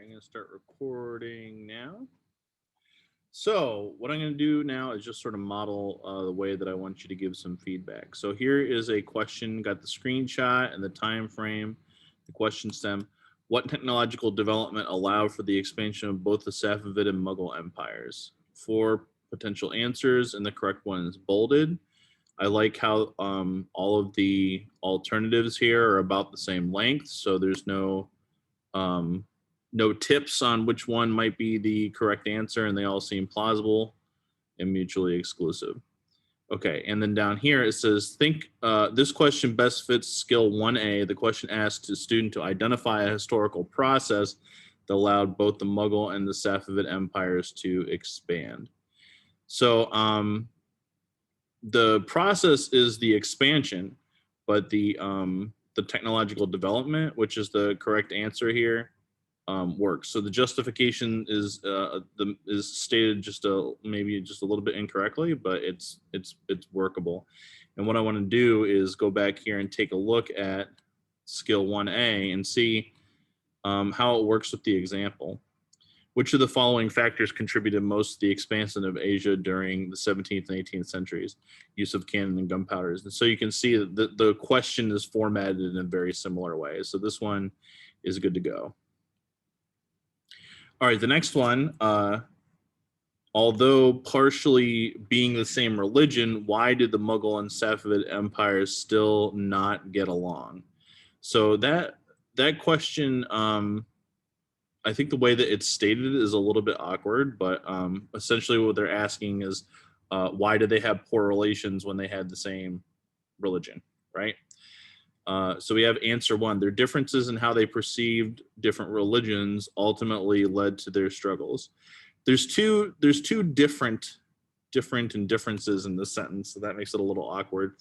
I'm going to start recording now. So what I'm going to do now is just sort of model the way that I want you to give some feedback. So here is a question, got the screenshot and the time frame, the question stem. What technological development allowed for the expansion of both the Safavid and Mughal empires? 4 potential answers, and the correct one is bolded. I like how all of the alternatives here are about the same length, so there's no tips on which one might be the correct answer, and they all seem plausible and mutually exclusive. Okay, and then down here it says, this question best fits skill 1A. The question asks the student to identify a historical process that allowed both the Mughal and the Safavid empires to expand. So the process is the expansion, but the technological development, which is the correct answer here, works. So the justification is stated maybe just a little bit incorrectly, but it's workable. And what I want to do is go back here and take a look at skill 1A and see how it works with the example. Which of the following factors contributed most to the expansion of Asia during the 17th and 18th centuries? Use of cannon and gunpowders. And so you can see that the question is formatted in a very similar way. So this one is good to go. All right, the next one, although partially being the same religion, why did the Mughal and Safavid empires still not get along? So that question, I think the way that it's stated is a little bit awkward, but essentially what they're asking is why did they have poor relations when they had the same religion, right? So we have answer 1. Their differences in how they perceived different religions ultimately led to their struggles. There's two different and differences in this sentence, so that makes it a little awkward.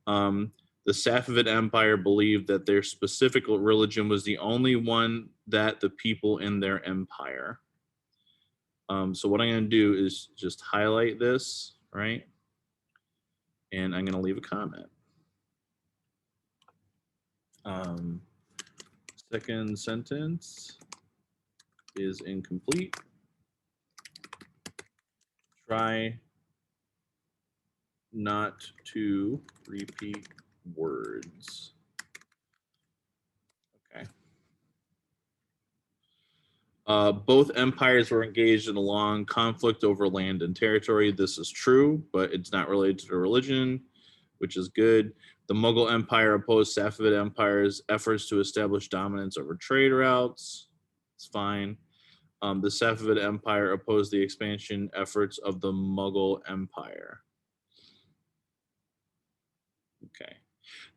The Safavid Empire believed that their specific religion was the only one that the people in their empire. So what I'm going to do is just highlight this, right? And I'm going to leave a comment. Second sentence is incomplete. Try not to repeat words. Okay. Both empires were engaged in a long conflict over land and territory. This is true, but it's not related to the religion, which is good. The Mughal Empire opposed Safavid Empire's efforts to establish dominance over trade routes. It's fine. The Safavid Empire opposed the expansion efforts of the Mughal Empire. Okay.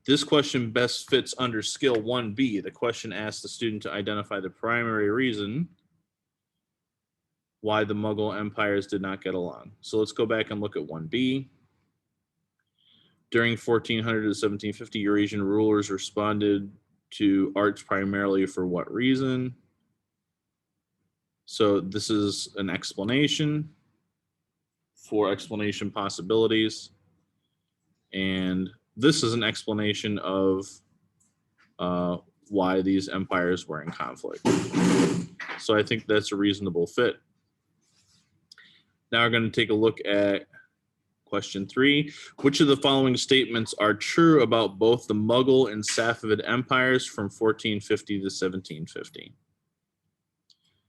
This question best fits under skill 1B. The question asks the student to identify the primary reason why the Mughal empires did not get along. So let's go back and look at 1B. During 1400 to 1750, Eurasian rulers responded to arts primarily for what reason? So this is an explanation for explanation possibilities. And this is an explanation of why these empires were in conflict. So I think that's a reasonable fit. Now we're going to take a look at question 3. Which of the following statements are true about both the Mughal and Safavid empires from 1450 to 1750?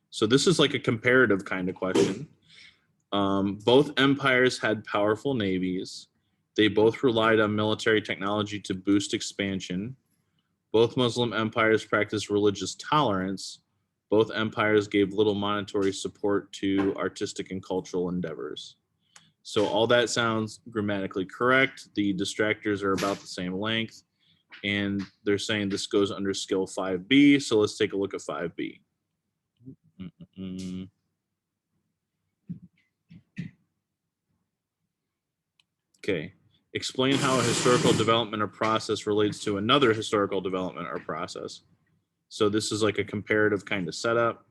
So this is like a comparative kind of question. Both empires had powerful navies. They both relied on military technology to boost expansion. Both Muslim empires practiced religious tolerance. Both empires gave little monetary support to artistic and cultural endeavors. So all that sounds grammatically correct. The distractors are about the same length. And they're saying this goes under skill 5B. So let's take a look at 5B. Okay. Explain how a historical development or process relates to another historical development or process. So this is like a comparative kind of setup.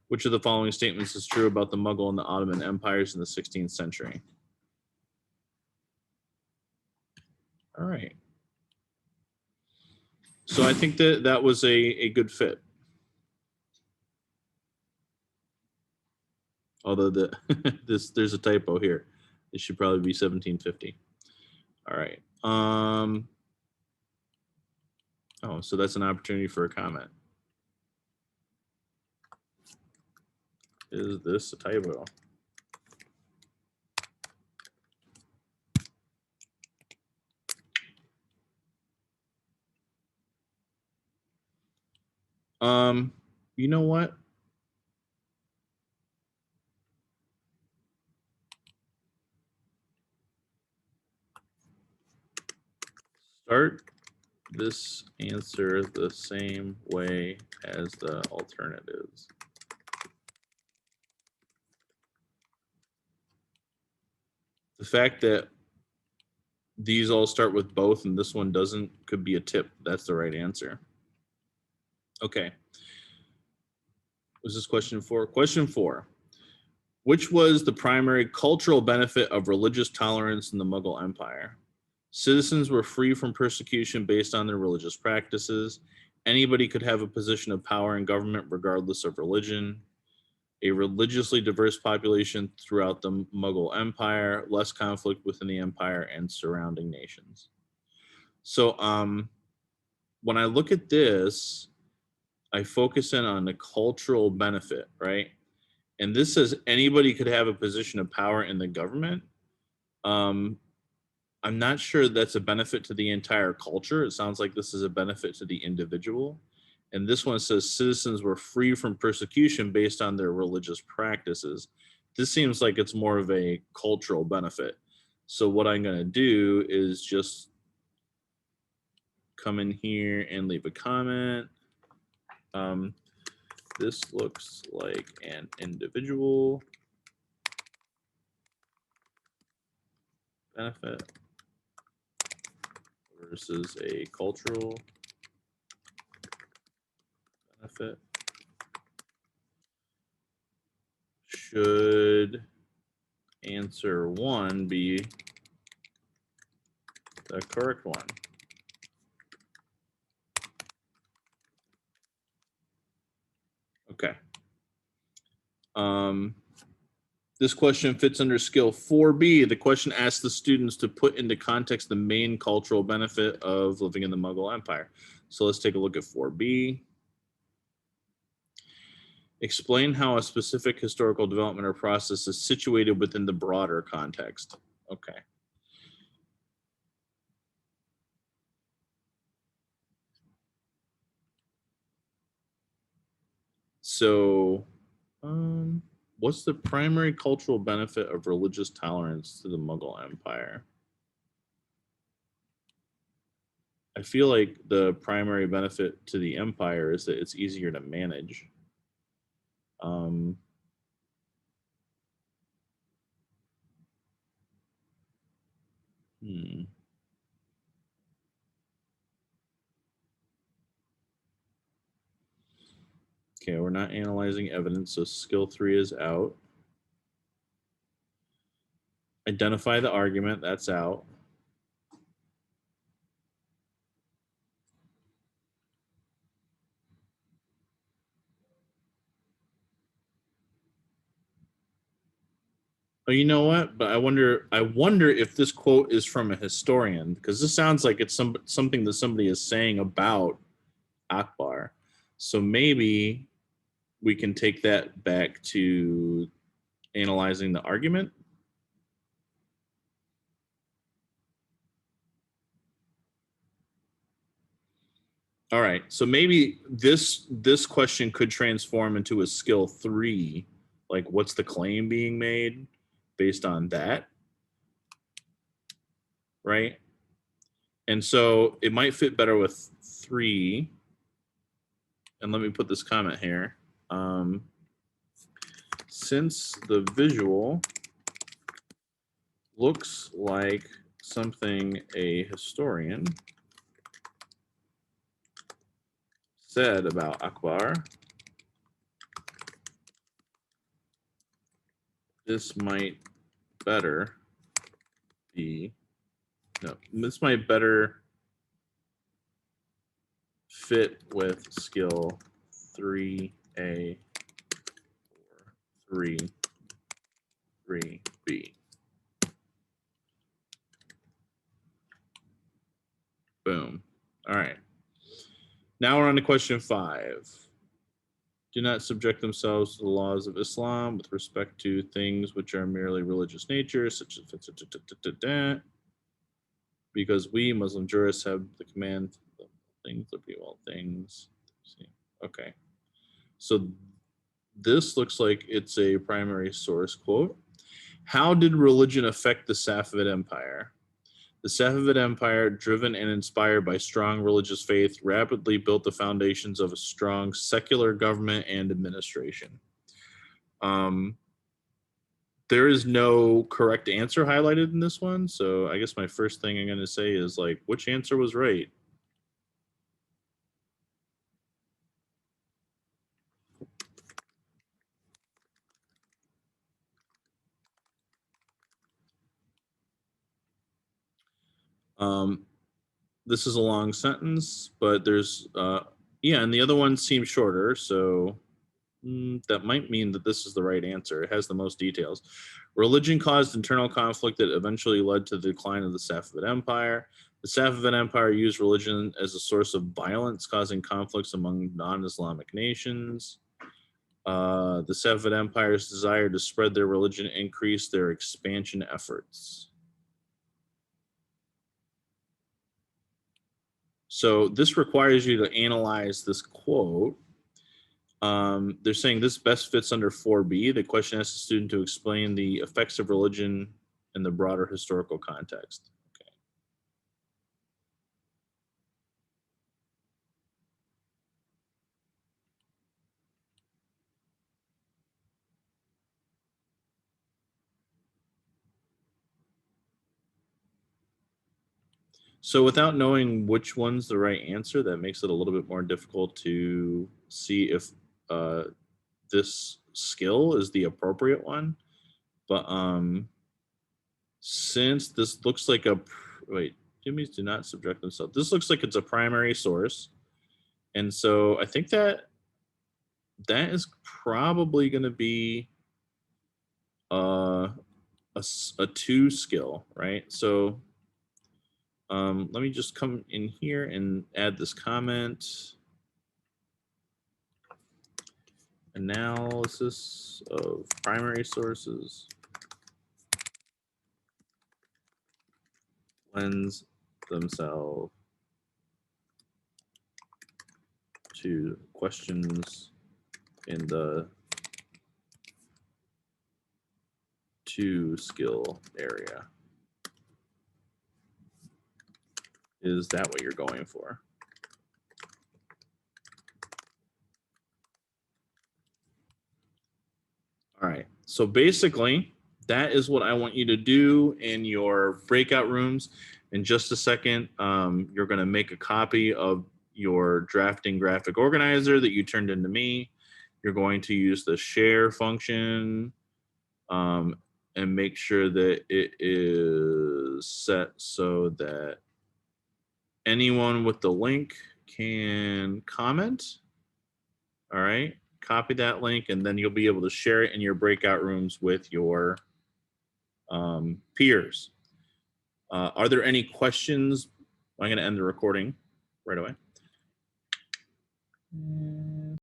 Which of the following statements is true about the Mughal and the Ottoman empires in the 16th century? All right. So I think that was a good fit. Although there's a typo here. It should probably be 1750. All right. Oh, so that's an opportunity for a comment. Is this a typo? You know what? Start this answer the same way as the alternatives. The fact that these all start with both and this one doesn't could be a tip. That's the right answer. Okay. Was this question 4? Question 4. Which was the primary cultural benefit of religious tolerance in the Mughal Empire? Citizens were free from persecution based on their religious practices. Anybody could have a position of power in government regardless of religion. A religiously diverse population throughout the Mughal Empire, less conflict within the empire and surrounding nations. So when I look at this, I focus in on the cultural benefit, right? And this says anybody could have a position of power in the government. I'm not sure that's a benefit to the entire culture. It sounds like this is a benefit to the individual. And this one says citizens were free from persecution based on their religious practices. This seems like it's more of a cultural benefit. So what I'm going to do is just come in here and leave a comment. This looks like an individual benefit versus a cultural benefit. Should answer 1 be the correct one? Okay. This question fits under skill 4B. The question asks the students to put into context the main cultural benefit of living in the Mughal Empire. So let's take a look at 4B. Explain how a specific historical development or process is situated within the broader context. Okay. So, what's the primary cultural benefit of religious tolerance to the Mughal Empire? I feel like the primary benefit to the empire is that it's easier to manage. Okay, we're not analyzing evidence, so skill 3 is out. Identify the argument, that's out. Oh, you know what? But I wonder if this quote is from a historian, because this sounds like it's something that somebody is saying about Akbar. So maybe we can take that back to analyzing the argument. All right. So maybe this question could transform into a skill 3, like what's the claim being made based on that, right? And so it might fit better with 3. And let me put this comment here. Since the visual looks like something a historian said about Akbar, this might better fit with skill 3A or 3B. Now we're on to question 5. Do not subject themselves to the laws of Islam with respect to things which are merely religious nature, such as because we Muslim jurists have the command of things, liberty of all things. Okay. So this looks like it's a primary source quote. How did religion affect the Safavid Empire? The Safavid Empire, driven and inspired by strong religious faith, rapidly built the foundations of a strong secular government and administration. There is no correct answer highlighted in this one, so I guess my first thing I'm going to say is, like, which answer was right? This is a long sentence, but there's yeah, and the other one seems shorter, so that might mean that this is the right answer. It has the most details. Religion caused internal conflict that eventually led to the decline of the Safavid Empire. The Safavid Empire used religion as a source of violence, causing conflicts among non-Islamic nations. The Safavid Empire's desire to spread their religion increased their expansion efforts. So this requires you to analyze this quote. They're saying this best fits under 4B. The question asks the student to explain the effects of religion in the broader historical context. Okay. So without knowing which one's the right answer, that makes it a little bit more difficult to see if this skill is the appropriate one. But since this looks like a Jimmy's do not subject themselves. This looks like it's a primary source, and so I think that is probably going to be a 2 skill, right? So let me just come in here and add this comment. Analysis of primary sources lends themselves to questions in the 2 skill area. Is that what you're going for? All right. So basically, that is what I want you to do in your breakout rooms. In just a second, you're going to make a copy of your drafting graphic organizer that you turned into me. You're going to use the share function and make sure that it is set so that anyone with the link can comment. All right. Copy that link, and then you'll be able to share it in your breakout rooms with your peers. Are there any questions? I'm going to end the recording right away.